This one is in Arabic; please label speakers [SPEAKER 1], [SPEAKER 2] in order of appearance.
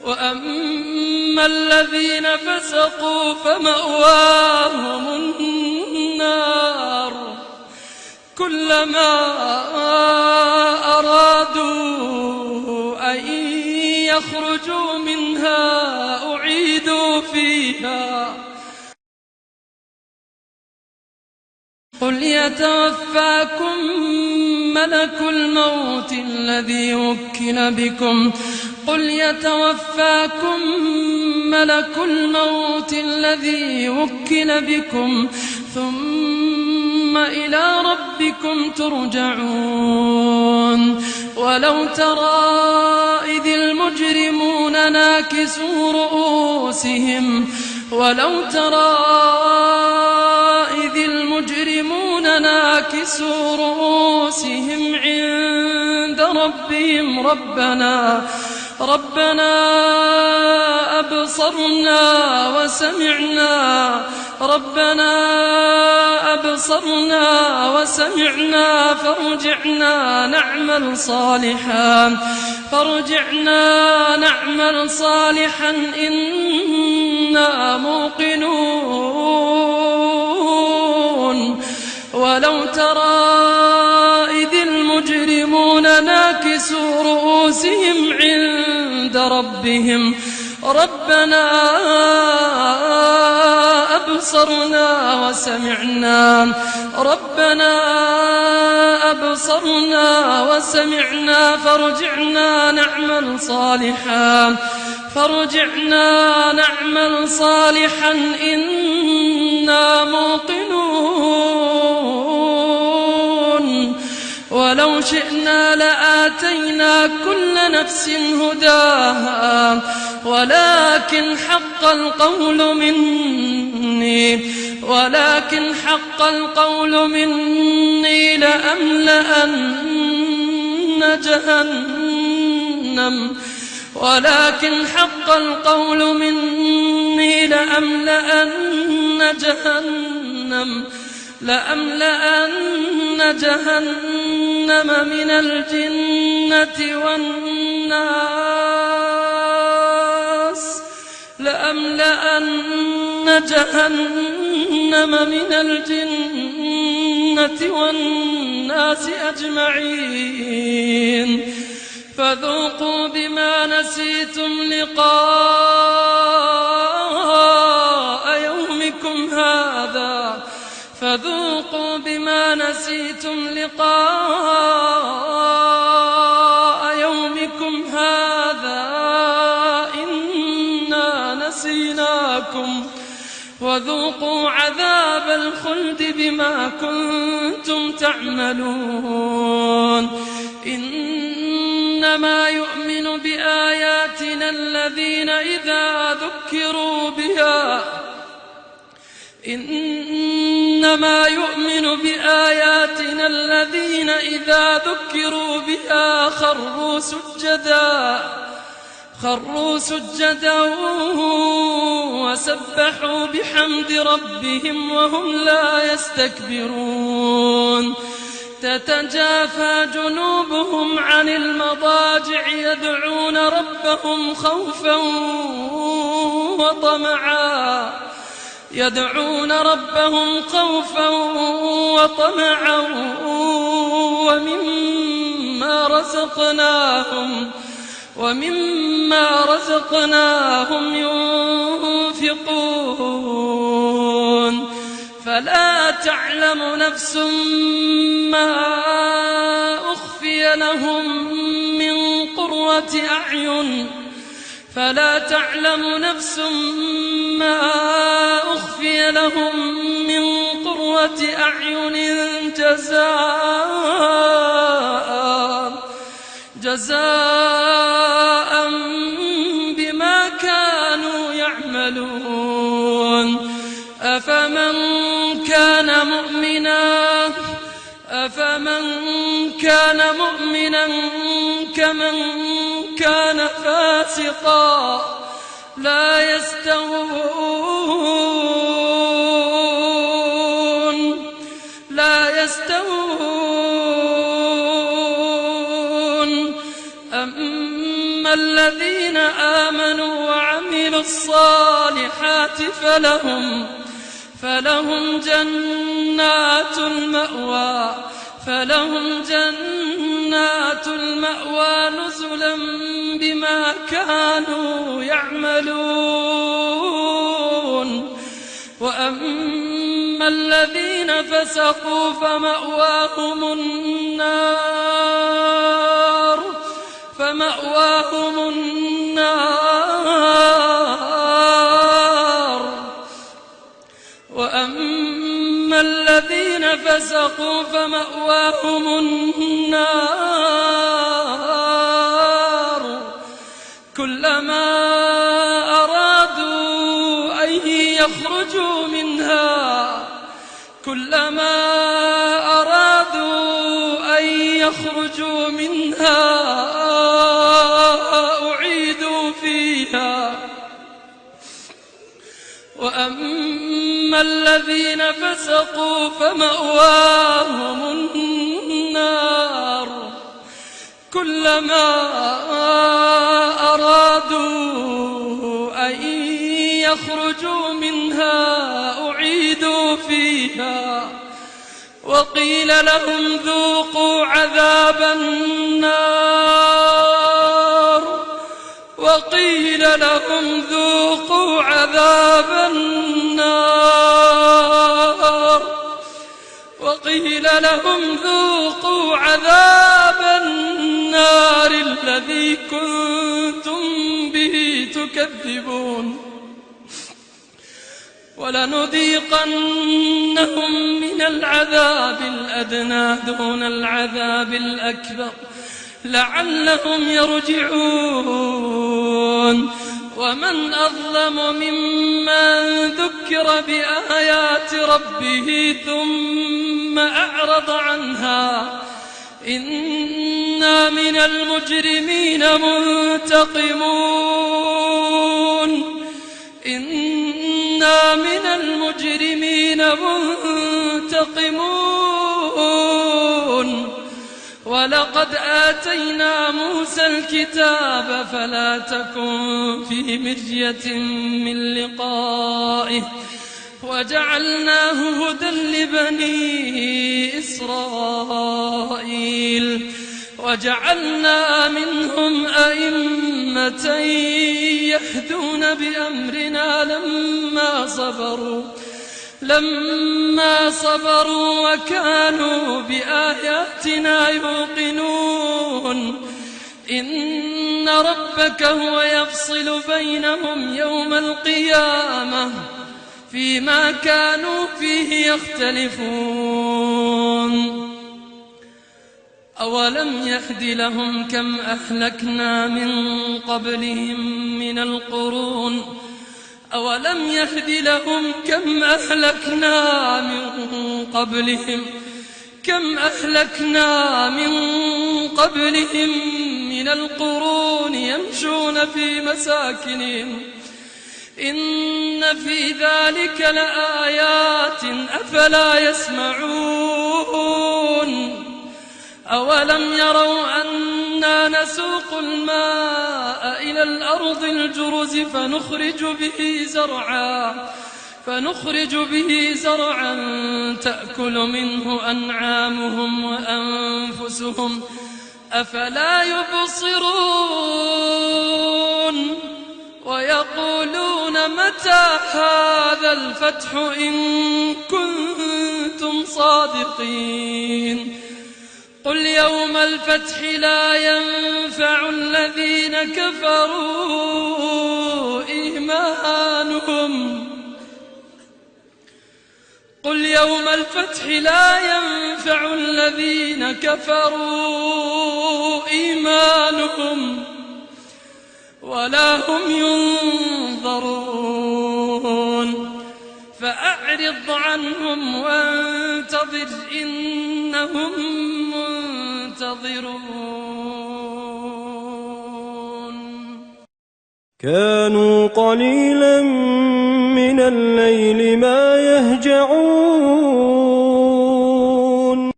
[SPEAKER 1] وأما الذين فسقوا فمأواهم النار كلما أرادوا أن يخرجوا منها أعيدوا فيها قل يتوفاكم ملك الموت الذي وكل بكم ثم إلى ربكم ترجعون ولو ترى إذ المجرمون ناكسوا رؤوسهم عند ربهم ربنا أبصرنا وسمعنا فارجعنا نعمل صالحا إنا موقنون ولو ترى إذ المجرمون ناكسوا رؤوسهم عند ربهم ربنا أبصرنا وسمعنا فارجعنا نعمل صالحا إنا موقنون ولو شئنا لآتينا كل نفس هداها ولكن حق القول مني لأملأن جهنم من الجنة والناس أجمعين فذوقوا بما نسيتم لقاء يومكم هذا إنا نسيناكم وذوقوا عذاب الخلد بما كنتم تعملون إنما يؤمن بآياتنا الذين إذا ذكروا بها خروا سجدا وسبحوا بحمد ربهم وهم لا يستكبرون تتجافى جنوبهم عن المضاجع يدعون ربهم خوفا ومما رزقناهم ينفقون فلا تعلم نفس ما أخفي لهم من قرة أعين جزاء بما كانوا يعملون أفمن كان مؤمنا كمن كان فاسقا لا يستوون أما الذين آمنوا وعملوا الصالحات فلهم جنات المأوى نزلا بما كانوا يعملون. وأما الذين فسقوا فمأواهم النار كلما أرادوا أن يخرجوا منها أعيدوا فيها. وأما الذين فسقوا فمأواهم النار كلما أرادوا أن يخرجوا منها أعيدوا فيها. وقيل لهم ذوقوا عذاب النار الذي كنتم به تكذبون. ولنذيقنهم من العذاب الأدنى دون العذاب الأكبر لعلهم يرجعون. ومن أظلم ممن ذكر بآيات ربه ثم أعرض عنها إنا من المجرمين منتقمون. ولقد آتينا موسى الكتاب فلا تكن في مرية من لقائه وجعلناه هدى لبني إسرائيل وجعلنا منهم أئمة يهدون بأمرنا لما صبروا وكانوا بآياتنا يوقنون. إن ربك هو يفصل بينهم يوم القيامة فيما كانوا فيه يختلفون. أولم يهد لهم كم أهلكنا من قبلهم من القرون يمشون في مساكنهم إن في ذلك لآيات أفلا يسمعون. أولم يروا أنا نسوق الماء إلى الأرض الجرز فنخرج به زرعا تأكل منه أنعامهم وأنفسهم أفلا يبصرون. ويقولون متى هذا الفتح إن كنتم صادقين. قل يوم الفتح لا ينفع الذين كفروا إيمانهم ولا هم ينظرون. فأعرض عنهم وانتظر إنهم منتظرون.
[SPEAKER 2] كانوا قليلا من الليل ما